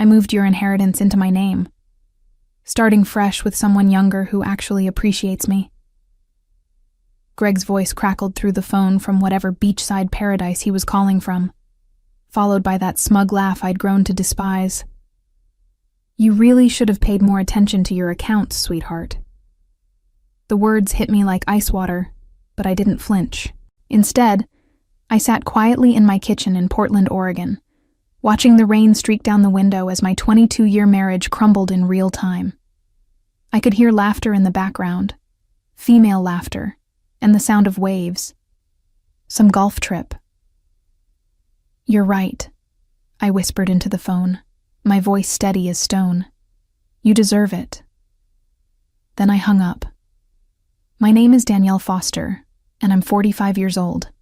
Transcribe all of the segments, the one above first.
I moved your inheritance into my name, starting fresh with someone younger who actually appreciates me." Greg's voice crackled through the phone from whatever beachside paradise he was calling from, followed by that smug laugh I'd grown to despise. "You really should have paid more attention to your accounts, sweetheart." The words hit me like ice water, but I didn't flinch. Instead, I sat quietly in my kitchen in Portland, Oregon, watching the rain streak down the window as my 22-year marriage crumbled in real time. I could hear laughter in the background, female laughter, and the sound of waves. Some golf trip. "You're right," I whispered into the phone, my voice steady as stone. "You deserve it." Then I hung up. My name is Danielle Foster, and I'm 45 years old.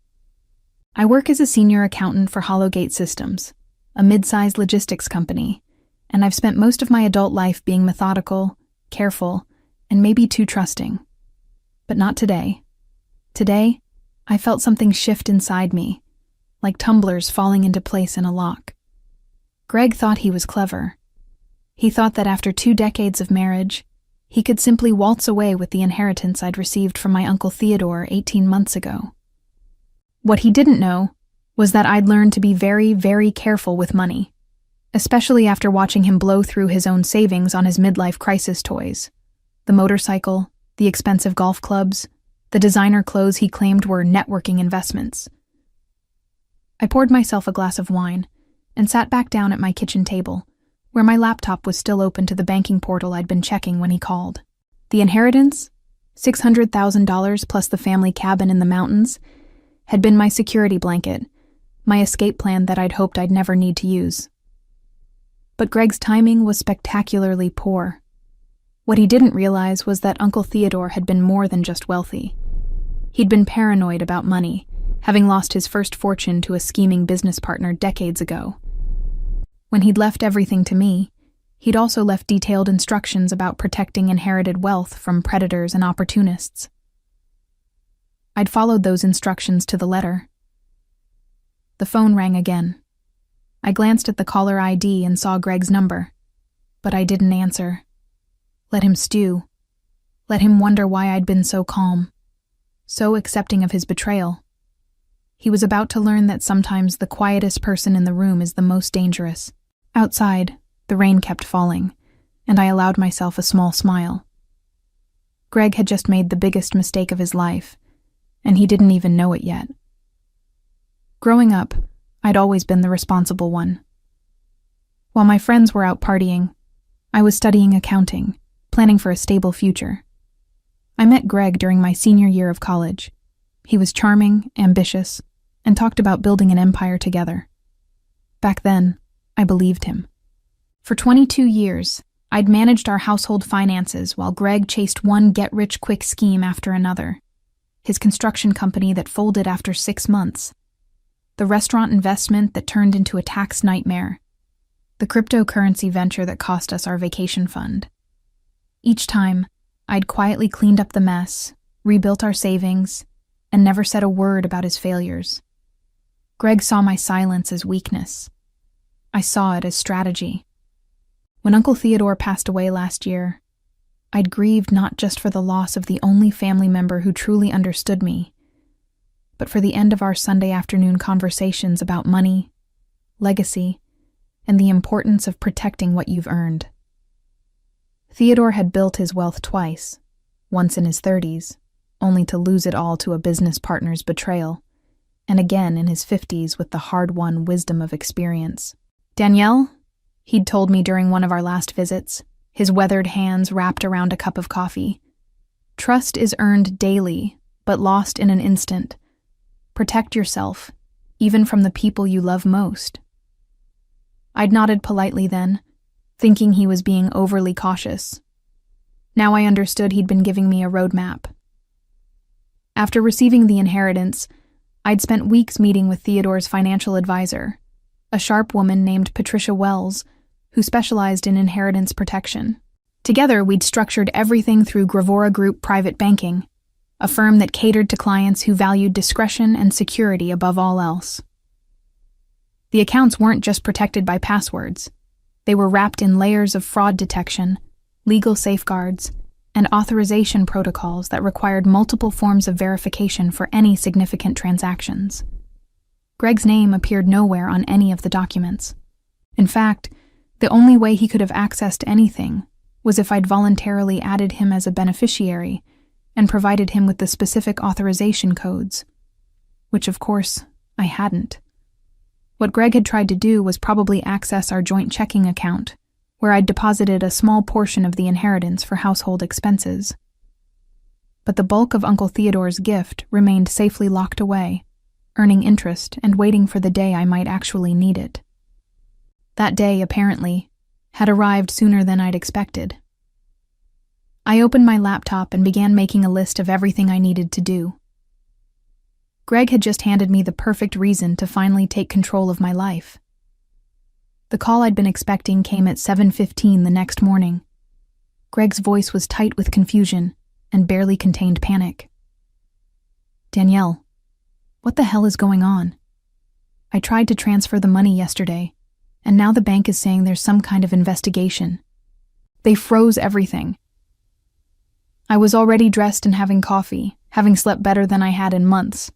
I work as a senior accountant for Hollowgate Systems, a mid-sized logistics company, and I've spent most of my adult life being methodical, careful, and maybe too trusting. But not today. Today, I felt something shift inside me, like tumblers falling into place in a lock. Greg thought he was clever. He thought that after 2 decades of marriage, he could simply waltz away with the inheritance I'd received from my Uncle Theodore 18 months ago. What he didn't know was that I'd learned to be very, very careful with money, especially after watching him blow through his own savings on his midlife crisis toys. The motorcycle, the expensive golf clubs, the designer clothes he claimed were networking investments. I poured myself a glass of wine and sat back down at my kitchen table, where my laptop was still open to the banking portal I'd been checking when he called. The inheritance, $600,000 plus the family cabin in the mountains, had been my security blanket, my escape plan that I'd hoped I'd never need to use. But Greg's timing was spectacularly poor. What he didn't realize was that Uncle Theodore had been more than just wealthy. He'd been paranoid about money, having lost his first fortune to a scheming business partner decades ago. When he'd left everything to me, he'd also left detailed instructions about protecting inherited wealth from predators and opportunists. I'd followed those instructions to the letter. The phone rang again. I glanced at the caller ID and saw Greg's number, but I didn't answer. Let him stew. Let him wonder why I'd been so calm, so accepting of his betrayal. He was about to learn that sometimes the quietest person in the room is the most dangerous. Outside, the rain kept falling, and I allowed myself a small smile. Greg had just made the biggest mistake of his life, and he didn't even know it yet. Growing up, I'd always been the responsible one. While my friends were out partying, I was studying accounting, planning for a stable future. I met Greg during my senior year of college. He was charming, ambitious, and talked about building an empire together. Back then, I believed him. For 22 years, I'd managed our household finances while Greg chased one get-rich-quick scheme after another. His construction company that folded after 6 months, the restaurant investment that turned into a tax nightmare, the cryptocurrency venture that cost us our vacation fund. Each time, I'd quietly cleaned up the mess, rebuilt our savings, and never said a word about his failures. Greg saw my silence as weakness. I saw it as strategy. When Uncle Theodore passed away last year, I'd grieved not just for the loss of the only family member who truly understood me, but for the end of our Sunday afternoon conversations about money, legacy, and the importance of protecting what you've earned. Theodore had built his wealth twice, once in his 30s, only to lose it all to a business partner's betrayal, and again in his 50s with the hard-won wisdom of experience. "Danielle," he'd told me during one of our last visits, his weathered hands wrapped around a cup of coffee, "trust is earned daily, but lost in an instant. Protect yourself, even from the people you love most." I'd nodded politely then, thinking he was being overly cautious. Now I understood he'd been giving me a roadmap. After receiving the inheritance, I'd spent weeks meeting with Theodore's financial advisor, a sharp woman named Patricia Wells, who specialized in inheritance protection. Together, we'd structured everything through Gravora Group Private Banking, a firm that catered to clients who valued discretion and security above all else. The accounts weren't just protected by passwords. They were wrapped in layers of fraud detection, legal safeguards, and authorization protocols that required multiple forms of verification for any significant transactions. Greg's name appeared nowhere on any of the documents. In fact, the only way he could have access to anything was if I'd voluntarily added him as a beneficiary and provided him with the specific authorization codes, which of course I hadn't. What Greg had tried to do was probably access our joint checking account, where I'd deposited a small portion of the inheritance for household expenses. But the bulk of Uncle Theodore's gift remained safely locked away, earning interest and waiting for the day I might actually need it. That day, apparently, had arrived sooner than I'd expected. I opened my laptop and began making a list of everything I needed to do. Greg had just handed me the perfect reason to finally take control of my life. The call I'd been expecting came at 7:15 the next morning. Greg's voice was tight with confusion and barely contained panic. "Danielle, what the hell is going on? I tried to transfer the money yesterday, and now the bank is saying there's some kind of investigation. They froze everything." I was already dressed and having coffee, having slept better than I had in months.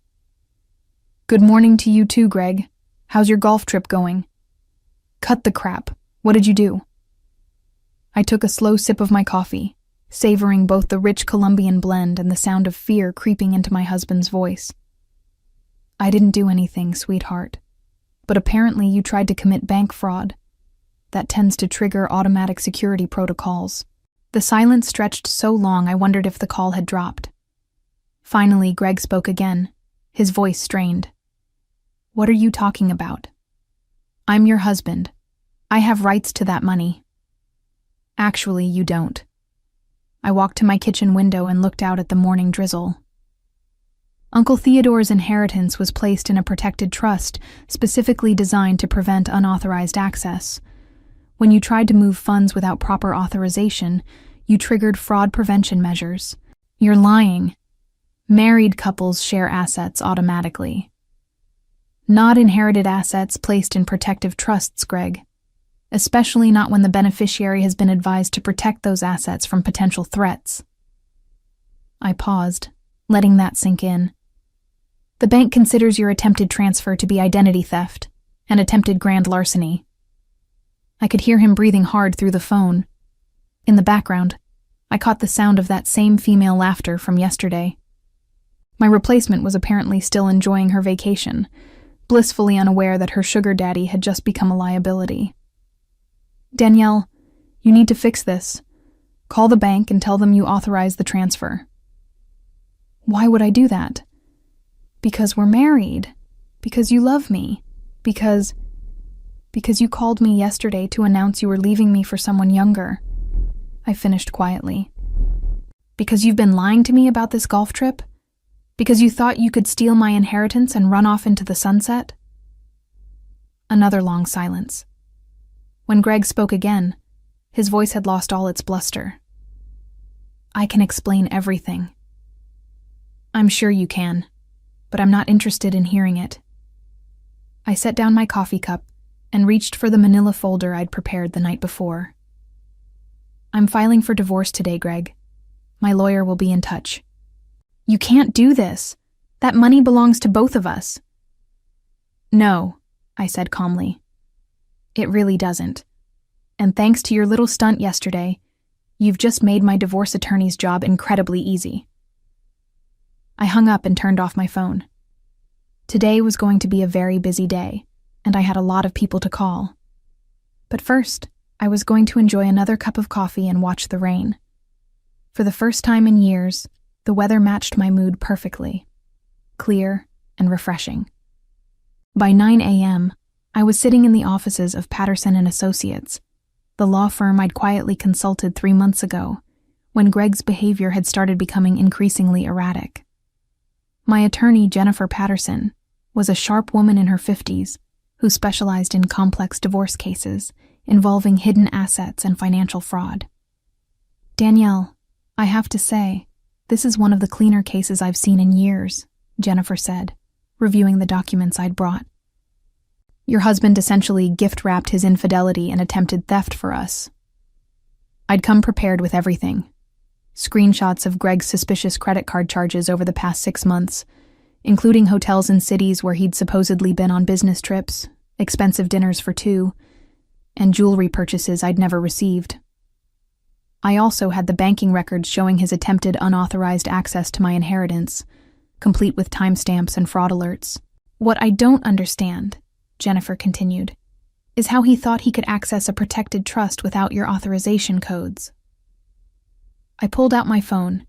"Good morning to you too, Greg. How's your golf trip going?" "Cut the crap. What did you do?" I took a slow sip of my coffee, savoring both the rich Colombian blend and the sound of fear creeping into my husband's voice. "I didn't do anything, sweetheart. But apparently you tried to commit bank fraud. That tends to trigger automatic security protocols." The silence stretched so long I wondered if the call had dropped. Finally, Greg spoke again, his voice strained. "What are you talking about? I'm your husband. I have rights to that money." "Actually, you don't." I walked to my kitchen window and looked out at the morning drizzle. Uncle Theodore's inheritance was placed in a protected trust specifically designed to prevent unauthorized access. When you tried to move funds without proper authorization, you triggered fraud prevention measures. You're lying. Married couples share assets automatically. Not inherited assets placed in protective trusts, Greg. Especially not when the beneficiary has been advised to protect those assets from potential threats. I paused, letting that sink in. The bank considers your attempted transfer to be identity theft and attempted grand larceny. I could hear him breathing hard through the phone. In the background, I caught the sound of that same female laughter from yesterday. My replacement was apparently still enjoying her vacation, blissfully unaware that her sugar daddy had just become a liability. "Danielle, you need to fix this. Call the bank and tell them you authorize the transfer." "Why would I do that?" "Because we're married. Because you love me. Because you called me yesterday to announce you were leaving me for someone younger," I finished quietly. "Because you've been lying to me about this golf trip? Because you thought you could steal my inheritance and run off into the sunset?" Another long silence. When Greg spoke again, his voice had lost all its bluster. "I can explain everything." "I'm sure you can, but I'm not interested in hearing it." I set down my coffee cup and reached for the manila folder I'd prepared the night before. "I'm filing for divorce today, Greg. My lawyer will be in touch." "You can't do this. That money belongs to both of us." "No," I said calmly. "It really doesn't. And thanks to your little stunt yesterday, you've just made my divorce attorney's job incredibly easy." I hung up and turned off my phone. Today was going to be a very busy day, and I had a lot of people to call. But first, I was going to enjoy another cup of coffee and watch the rain. For the first time in years, the weather matched my mood perfectly, clear and refreshing. By 9 a.m., I was sitting in the offices of Patterson & Associates, the law firm I'd quietly consulted 3 months ago, when Greg's behavior had started becoming increasingly erratic. My attorney, Jennifer Patterson, was a sharp woman in her 50s who specialized in complex divorce cases involving hidden assets and financial fraud. "Danielle, I have to say, this is one of the cleaner cases I've seen in years," Jennifer said, reviewing the documents I'd brought. Your husband essentially gift-wrapped his infidelity and attempted theft for us. I'd come prepared with everything. Screenshots of Greg's suspicious credit card charges over the past 6 months, including hotels in cities where he'd supposedly been on business trips, expensive dinners for two, and jewelry purchases I'd never received. I also had the banking records showing his attempted unauthorized access to my inheritance, complete with timestamps and fraud alerts. What I don't understand, Jennifer continued, is how he thought he could access a protected trust without your authorization codes. I pulled out my phone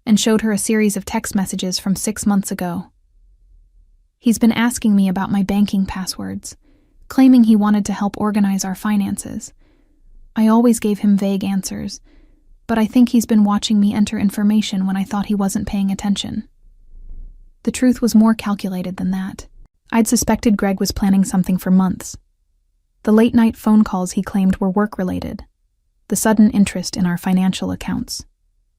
and showed her a series of text messages from 6 months ago. He's been asking me about my banking passwords, claiming he wanted to help organize our finances. I always gave him vague answers, but I think he's been watching me enter information when I thought he wasn't paying attention. The truth was more calculated than that. I'd suspected Greg was planning something for months. The late-night phone calls he claimed were work-related, the sudden interest in our financial accounts,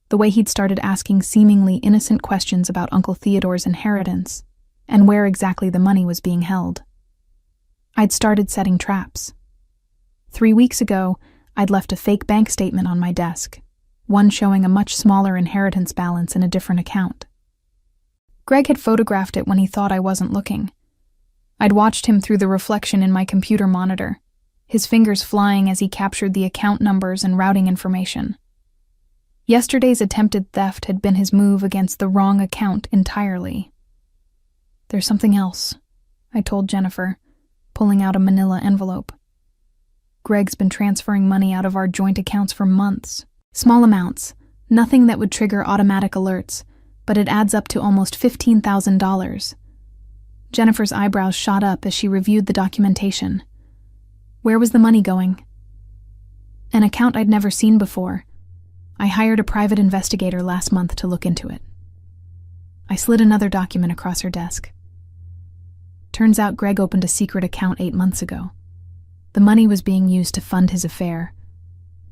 the way he'd started asking seemingly innocent questions about Uncle Theodore's inheritance, and where exactly the money was being held. I'd started setting traps. 3 weeks ago, I'd left a fake bank statement on my desk, one showing a much smaller inheritance balance in a different account. Greg had photographed it when he thought I wasn't looking. I'd watched him through the reflection in my computer monitor, his fingers flying as he captured the account numbers and routing information. Yesterday's attempted theft had been his move against the wrong account entirely. There's something else, I told Jennifer, pulling out a manila envelope. Greg's been transferring money out of our joint accounts for months. Small amounts, nothing that would trigger automatic alerts, but it adds up to almost $15,000. Jennifer's eyebrows shot up as she reviewed the documentation. Where was the money going? An account I'd never seen before. I hired a private investigator last month to look into it. I slid another document across her desk. Turns out Greg opened a secret account 8 months ago. The money was being used to fund his affair.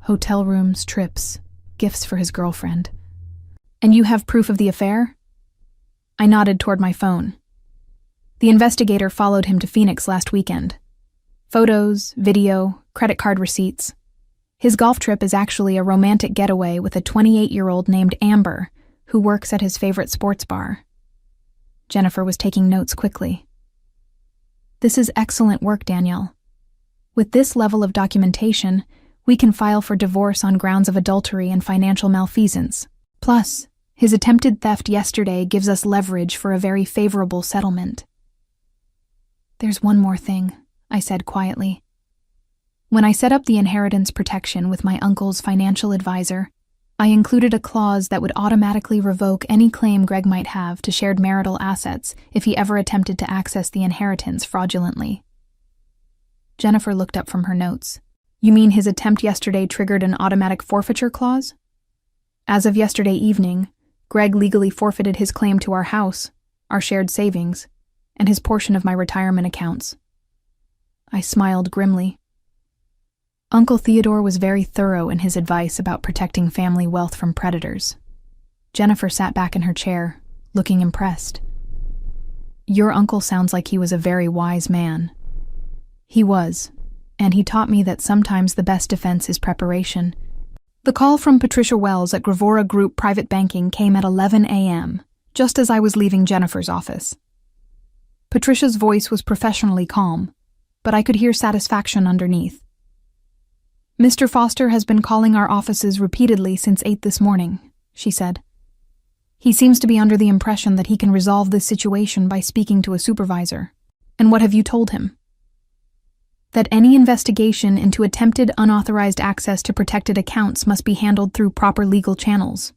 Hotel rooms, trips, gifts for his girlfriend. And you have proof of the affair? I nodded toward my phone. The investigator followed him to Phoenix last weekend. Photos, video, credit card receipts. His golf trip is actually a romantic getaway with a 28-year-old named Amber, who works at his favorite sports bar. Jennifer was taking notes quickly. This is excellent work, Danielle. With this level of documentation, we can file for divorce on grounds of adultery and financial malfeasance. Plus, his attempted theft yesterday gives us leverage for a very favorable settlement. There's one more thing, I said quietly. When I set up the inheritance protection with my uncle's financial advisor, I included a clause that would automatically revoke any claim Greg might have to shared marital assets if he ever attempted to access the inheritance fraudulently. Jennifer looked up from her notes. You mean his attempt yesterday triggered an automatic forfeiture clause? As of yesterday evening, Greg legally forfeited his claim to our house, our shared savings, and his portion of my retirement accounts. I smiled grimly. Uncle Theodore was very thorough in his advice about protecting family wealth from predators. Jennifer sat back in her chair, looking impressed. Your uncle sounds like he was a very wise man. He was, and he taught me that sometimes the best defense is preparation. The call from Patricia Wells at Gravora Group Private Banking came at 11 a.m., just as I was leaving Jennifer's office. Patricia's voice was professionally calm, but I could hear satisfaction underneath. Mr. Foster has been calling our offices repeatedly since 8 this morning, she said. He seems to be under the impression that he can resolve this situation by speaking to a supervisor. And what have you told him? That any investigation into attempted unauthorized access to protected accounts must be handled through proper legal channels.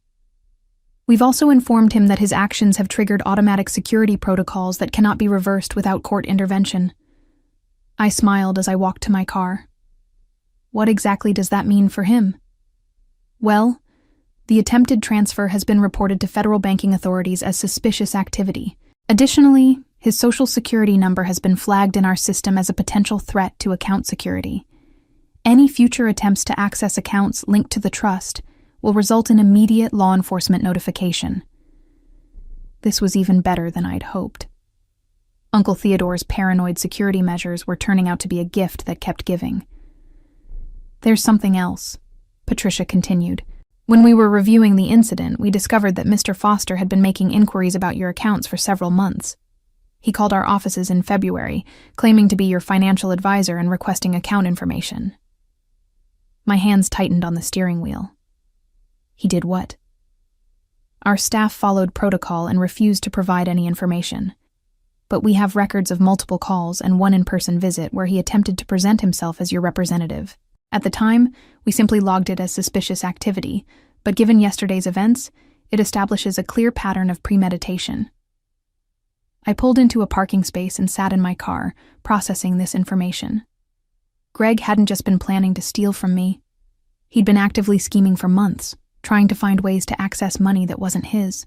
We've also informed him that his actions have triggered automatic security protocols that cannot be reversed without court intervention. I smiled as I walked to my car. What exactly does that mean for him? Well, the attempted transfer has been reported to federal banking authorities as suspicious activity. Additionally, his social security number has been flagged in our system as a potential threat to account security. Any future attempts to access accounts linked to the trust will result in immediate law enforcement notification. This was even better than I'd hoped. Uncle Theodore's paranoid security measures were turning out to be a gift that kept giving. "There's something else," Patricia continued. "When we were reviewing the incident, we discovered that Mr. Foster had been making inquiries about your accounts for several months. He called our offices in February, claiming to be your financial advisor and requesting account information." My hands tightened on the steering wheel. "He did what?" "Our staff followed protocol and refused to provide any information. But we have records of multiple calls and one in-person visit where he attempted to present himself as your representative. At the time, we simply logged it as suspicious activity, but given yesterday's events, it establishes a clear pattern of premeditation." I pulled into a parking space and sat in my car, processing this information. Greg hadn't just been planning to steal from me. He'd been actively scheming for months, trying to find ways to access money that wasn't his.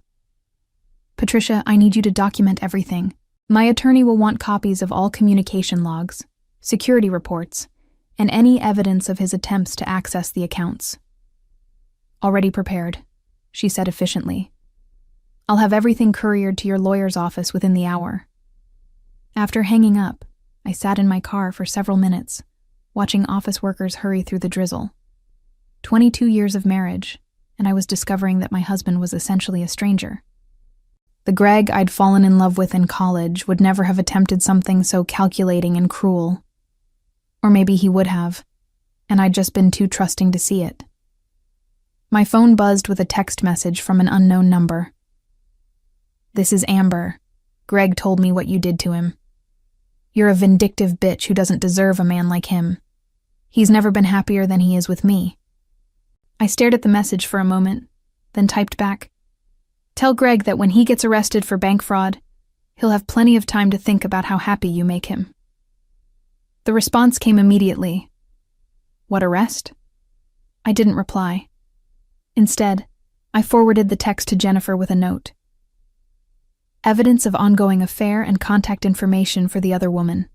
"Patricia, I need you to document everything. My attorney will want copies of all communication logs, security reports, and any evidence of his attempts to access the accounts." "Already prepared," she said efficiently. "I'll have everything couriered to your lawyer's office within the hour." After hanging up, I sat in my car for several minutes, watching office workers hurry through the drizzle. 22 years of marriage, and I was discovering that my husband was essentially a stranger. The Greg I'd fallen in love with in college would never have attempted something so calculating and cruel. Or maybe he would have, and I'd just been too trusting to see it. My phone buzzed with a text message from an unknown number. "This is Amber. Greg told me what you did to him. You're a vindictive bitch who doesn't deserve a man like him. He's never been happier than he is with me." I stared at the message for a moment, then typed back, "Tell Greg that when he gets arrested for bank fraud, he'll have plenty of time to think about how happy you make him." The response came immediately. "What arrest?" I didn't reply. Instead, I forwarded the text to Jennifer with a note. Evidence of ongoing affair and contact information for the other woman.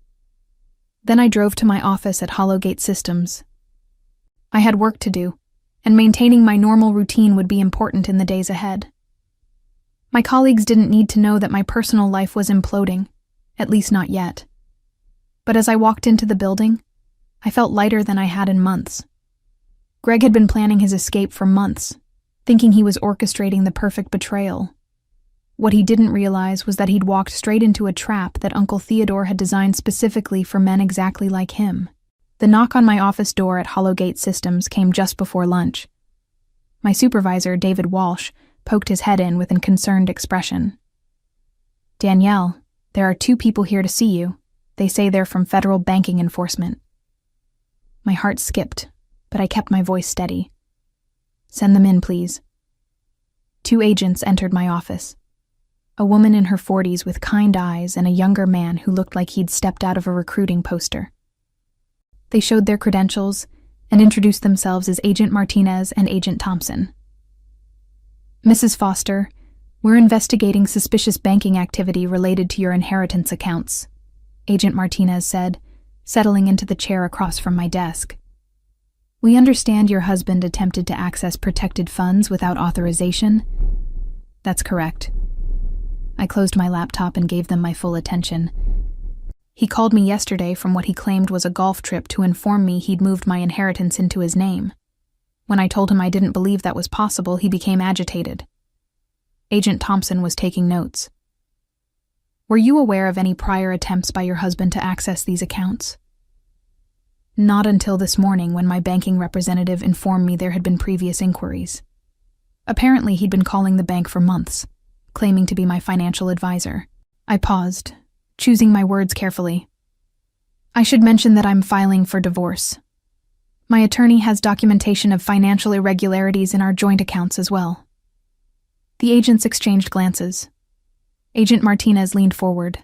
Then I drove to my office at Hollowgate Systems. I had work to do, and maintaining my normal routine would be important in the days ahead. My colleagues didn't need to know that my personal life was imploding, at least not yet. But as I walked into the building, I felt lighter than I had in months. Greg had been planning his escape for months, thinking he was orchestrating the perfect betrayal. What he didn't realize was that he'd walked straight into a trap that Uncle Theodore had designed specifically for men exactly like him. The knock on my office door at Hollowgate Systems came just before lunch. My supervisor, David Walsh, poked his head in with a concerned expression. "Danielle, there are 2 people here to see you. They say they're from federal banking enforcement." My heart skipped, but I kept my voice steady. "Send them in, please." 2 agents entered my office. A woman in her 40s with kind eyes and a younger man who looked like he'd stepped out of a recruiting poster. They showed their credentials and introduced themselves as Agent Martinez and Agent Thompson. "Mrs. Foster, we're investigating suspicious banking activity related to your inheritance accounts," Agent Martinez said, settling into the chair across from my desk. "We understand your husband attempted to access protected funds without authorization." "That's correct." I closed my laptop and gave them my full attention. "He called me yesterday from what he claimed was a golf trip to inform me he'd moved my inheritance into his name. When I told him I didn't believe that was possible, he became agitated." Agent Thompson was taking notes. "Were you aware of any prior attempts by your husband to access these accounts?" "Not until this morning when my banking representative informed me there had been previous inquiries. Apparently he'd been calling the bank for months, claiming to be my financial advisor." I paused, choosing my words carefully. "I should mention that I'm filing for divorce. My attorney has documentation of financial irregularities in our joint accounts as well." The agents exchanged glances. Agent Martinez leaned forward.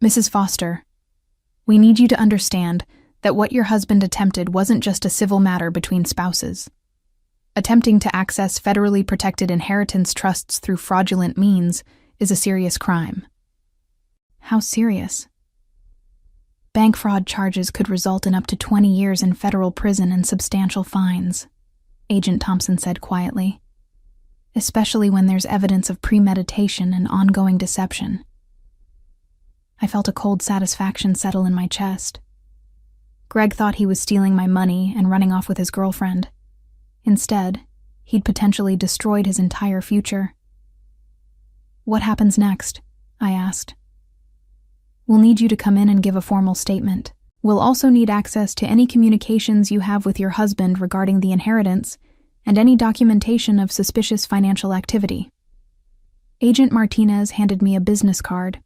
"Mrs. Foster, we need you to understand that what your husband attempted wasn't just a civil matter between spouses. Attempting to access federally protected inheritance trusts through fraudulent means is a serious crime." "How serious?" "Bank fraud charges could result in up to 20 years in federal prison and substantial fines," Agent Thompson said quietly, "especially when there's evidence of premeditation and ongoing deception." I felt a cold satisfaction settle in my chest. Greg thought he was stealing my money and running off with his girlfriend. Instead, he'd potentially destroyed his entire future. "What happens next?" I asked. "We'll need you to come in and give a formal statement. We'll also need access to any communications you have with your husband regarding the inheritance and any documentation of suspicious financial activity." Agent Martinez handed me a business card.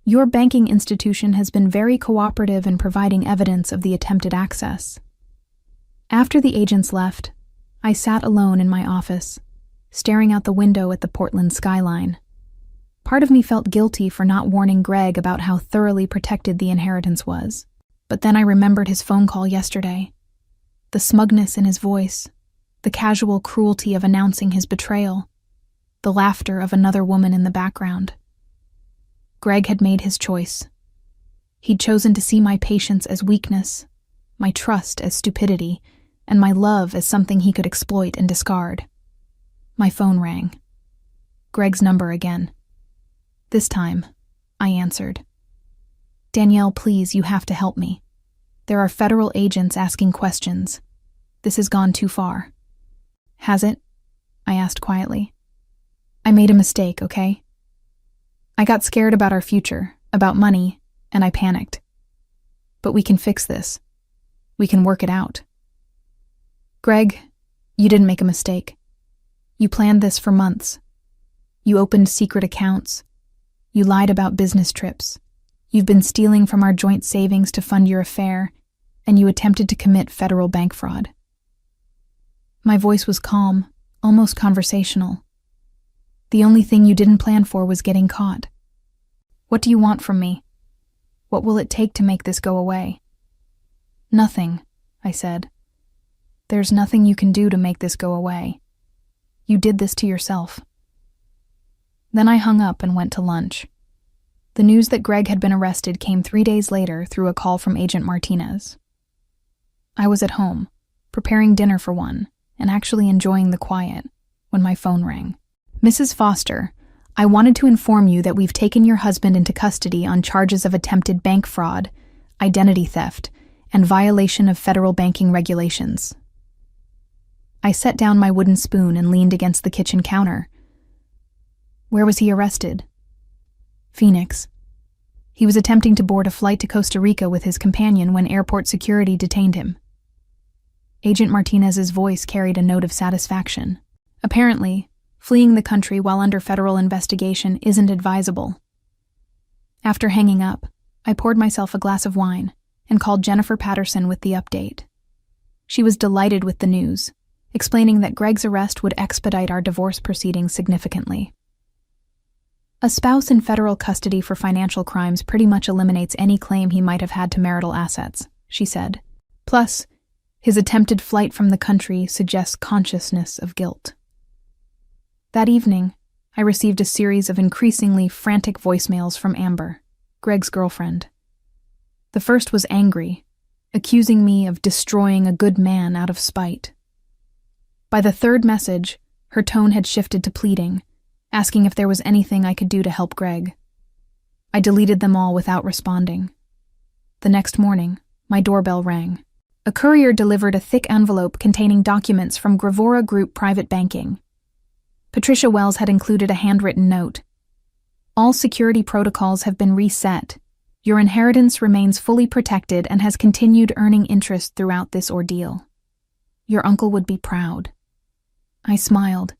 "Your banking institution has been very cooperative in providing evidence of the attempted access." After the agents left, I sat alone in my office, staring out the window at the Portland skyline. Part of me felt guilty for not warning Greg about how thoroughly protected the inheritance was. But then I remembered his phone call yesterday. The smugness in his voice, the casual cruelty of announcing his betrayal, the laughter of another woman in the background. Greg had made his choice. He'd chosen to see my patience as weakness, my trust as stupidity, and my love as something he could exploit and discard. My phone rang. Greg's number again. This time, I answered. "Danielle, please, you have to help me. There are federal agents asking questions. This has gone too far." "Has it?" I asked quietly. "I made a mistake, okay? I got scared about our future, about money, and I panicked. But we can fix this. We can work it out." "Greg, you didn't make a mistake. You planned this for months. You opened secret accounts. You lied about business trips. You've been stealing from our joint savings to fund your affair, and you attempted to commit federal bank fraud." My voice was calm, almost conversational. "The only thing you didn't plan for was getting caught. What do you want from me? What will it take to make this go away?" "Nothing," I said. "There's nothing you can do to make this go away. You did this to yourself." Then I hung up and went to lunch. The news that Greg had been arrested came 3 days later through a call from Agent Martinez. I was at home, preparing dinner for one, and actually enjoying the quiet, when my phone rang. "Mrs. Foster, I wanted to inform you that we've taken your husband into custody on charges of attempted bank fraud, identity theft, and violation of federal banking regulations." I set down my wooden spoon and leaned against the kitchen counter. "Where was he arrested?" "Phoenix. He was attempting to board a flight to Costa Rica with his companion when airport security detained him." Agent Martinez's voice carried a note of satisfaction. "Apparently, fleeing the country while under federal investigation isn't advisable." After hanging up, I poured myself a glass of wine and called Jennifer Patterson with the update. She was delighted with the news, explaining that Greg's arrest would expedite our divorce proceedings significantly. "A spouse in federal custody for financial crimes pretty much eliminates any claim he might have had to marital assets," she said. "Plus, his attempted flight from the country suggests consciousness of guilt." That evening, I received a series of increasingly frantic voicemails from Amber, Greg's girlfriend. The first was angry, accusing me of destroying a good man out of spite. By the third message, her tone had shifted to pleading, asking if there was anything I could do to help Greg. I deleted them all without responding. The next morning, my doorbell rang. A courier delivered a thick envelope containing documents from Gravora Group Private Banking. Patricia Wells had included a handwritten note. "All security protocols have been reset. Your inheritance remains fully protected and has continued earning interest throughout this ordeal. Your uncle would be proud." I smiled,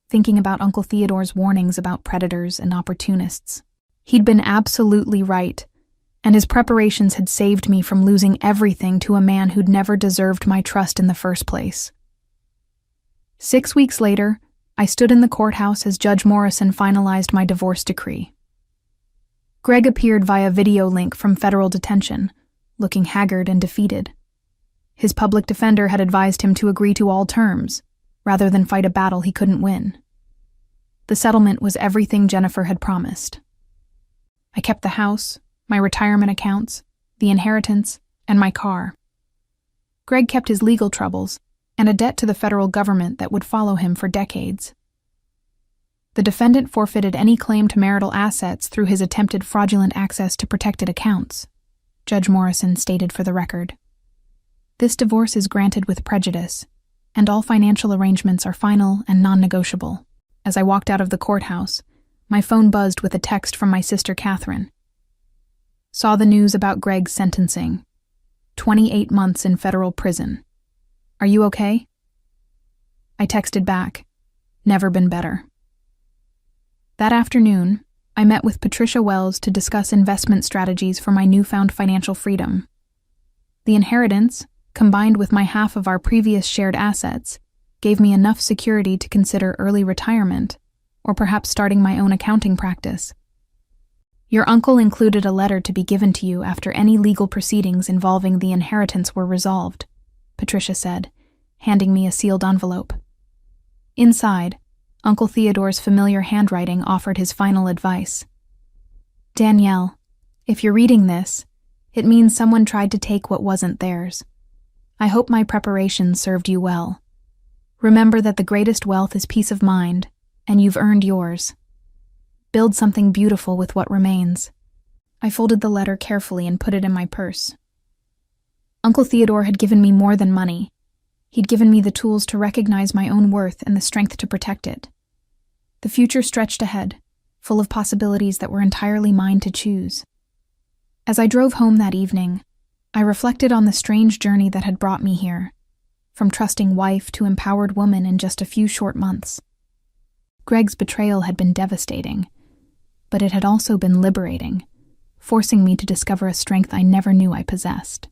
thinking about Uncle Theodore's warnings about predators and opportunists. He'd been absolutely right, and his preparations had saved me from losing everything to a man who'd never deserved my trust in the first place. 6 weeks later, I stood in the courthouse as Judge Morrison finalized my divorce decree. Greg appeared via video link from federal detention, looking haggard and defeated. His public defender had advised him to agree to all terms, rather than fight a battle he couldn't win. The settlement was everything Jennifer had promised. I kept the house, my retirement accounts, the inheritance, and my car. Greg kept his legal troubles and a debt to the federal government that would follow him for decades. The defendant forfeited any claim to marital assets through his attempted fraudulent access to protected accounts, Judge Morrison stated for the record. This divorce is granted with prejudice, and all financial arrangements are final and non-negotiable. As I walked out of the courthouse, my phone buzzed with a text from my sister Catherine. Saw the news about Greg's sentencing. 28 months in federal prison. Are you okay? I texted back, never been better. That afternoon, I met with Patricia Wells to discuss investment strategies for my newfound financial freedom. The inheritance, combined with my half of our previous shared assets, gave me enough security to consider early retirement, or perhaps starting my own accounting practice. Your uncle included a letter to be given to you after any legal proceedings involving the inheritance were resolved, Patricia said, handing me a sealed envelope. Inside, Uncle Theodore's familiar handwriting offered his final advice. Danielle, if you're reading this, it means someone tried to take what wasn't theirs. I hope my preparation served you well. Remember that the greatest wealth is peace of mind, and you've earned yours. Build something beautiful with what remains. I folded the letter carefully and put it in my purse. Uncle Theodore had given me more than money. He'd given me the tools to recognize my own worth and the strength to protect it. The future stretched ahead, full of possibilities that were entirely mine to choose. As I drove home that evening, I reflected on the strange journey that had brought me here, from trusting wife to empowered woman in just a few short months. Greg's betrayal had been devastating, but it had also been liberating, forcing me to discover a strength I never knew I possessed.